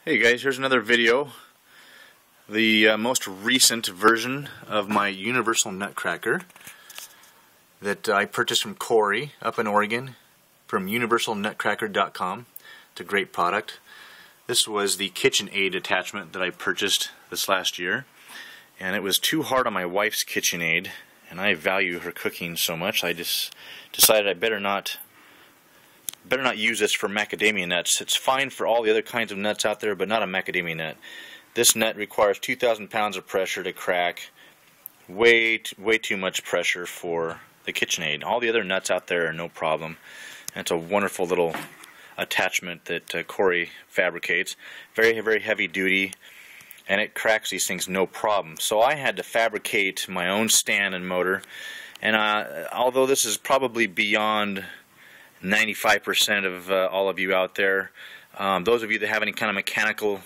Hey guys, here's another video. The most recent version of my universal nutcracker that I purchased from Corey up in Oregon from universalnutcracker.com. It's a great product. This was the KitchenAid attachment that I purchased this last year, and it was too hard on my wife's KitchenAid, and I value her cooking so much I just decided I better not use this for macadamia nuts. It's fine for all the other kinds of nuts out there, but not a macadamia nut. This nut requires 2,000 pounds of pressure to crack. Way too much pressure for the KitchenAid. All the other nuts out there are no problem. And it's a wonderful little attachment that Corey fabricates. Very, very heavy duty, and it cracks these things no problem. So I had to fabricate my own stand and motor. And although this is probably beyond 95% of all of you out there, those of you that have any kind of mechanical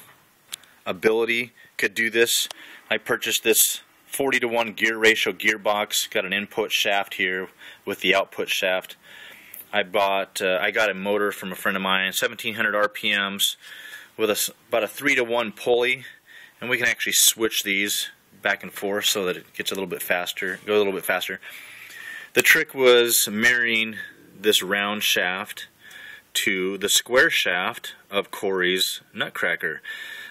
ability could do this. I purchased this 40-to-1 gear ratio gearbox. Got an input shaft here with the output shaft. I got a motor from a friend of mine, 1700 RPMs with about a 3-to-1 pulley, and we can actually switch these back and forth so that it gets a little bit faster, go a little bit faster. The trick was marrying this round shaft to the square shaft of Corey's Nutcracker.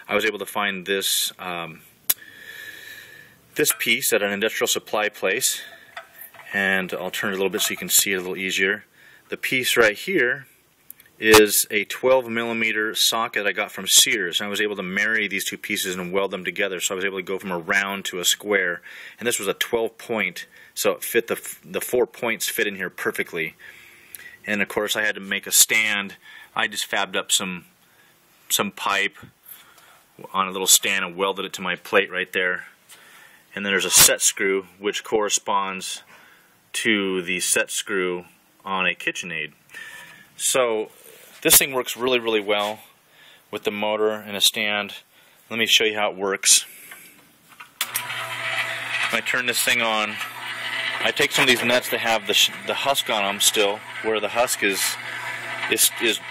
I was able to find this this piece at an industrial supply place, and I'll turn it a little bit so you can see it a little easier. The piece right here is a 12mm socket I got from Sears. I was able to marry these two pieces and weld them together, so I was able to go from a round to a square. And this was a 12-point, so it fit the 4 points fit in here perfectly. And of course I had to make a stand. I just fabbed up some pipe on a little stand and welded it to my plate right there. And then there's a set screw which corresponds to the set screw on a KitchenAid. So this thing works really, really well with the motor and a stand. Let me show you how it works. When I turn this thing on, I take some of these nuts that have the husk on them still, where the husk is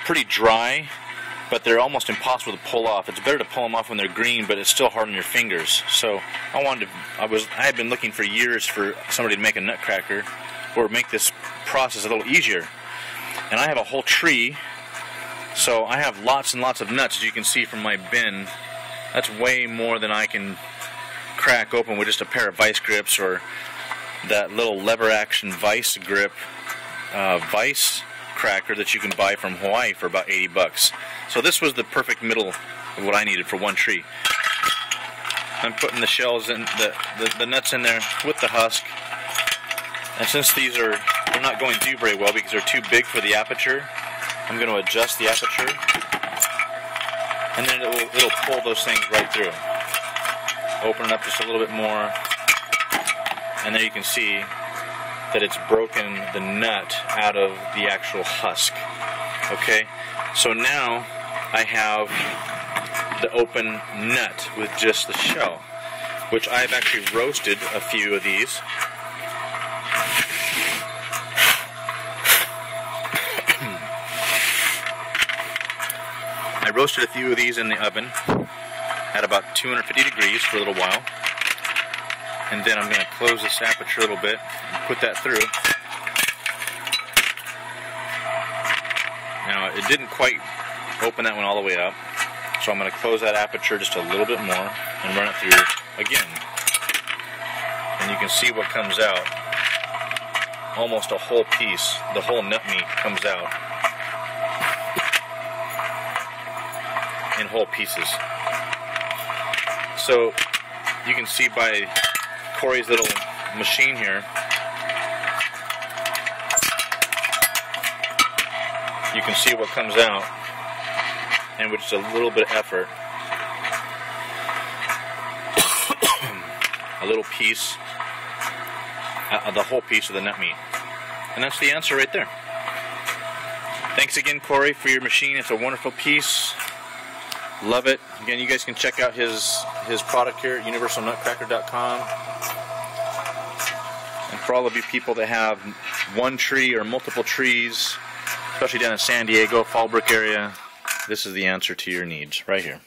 pretty dry, but they're almost impossible to pull off. It's better to pull them off when they're green, but it's still hard on your fingers. So I had been looking for years for somebody to make a nutcracker or make this process a little easier. And I have a whole tree, so I have lots and lots of nuts, as you can see from my bin. That's way more than I can crack open with just a pair of vice grips or that little lever action vice grip vice cracker that you can buy from Hawaii for about 80 bucks. So this was the perfect middle of what I needed for one tree. I'm putting the shells in, the nuts in there with the husk, and since they're not going through very well because they're too big for the aperture, I'm going to adjust the aperture, and then it'll pull those things right through. Open it up just a little bit more, and there you can see that it's broken the nut out of the actual husk. Okay, so now I have the open nut with just the shell, which I've actually roasted a few of these. I roasted a few of these in the oven at about 250 degrees for a little while. And then I'm going to close this aperture a little bit and put that through. Now, it didn't quite open that one all the way up, so I'm going to close that aperture just a little bit more and run it through again. And you can see what comes out. Almost a whole piece, the whole nut meat comes out in whole pieces. So you can see by Corey's little machine here, you can see what comes out, and with just a little bit of effort, a little piece, the whole piece of the nut meat. And that's the answer right there. Thanks again, Corey, for your machine. It's a wonderful piece. Love it. Again, you guys can check out his product here at universalnutcracker.com. And for all of you people that have one tree or multiple trees, especially down in San Diego, Fallbrook area, this is the answer to your needs right here.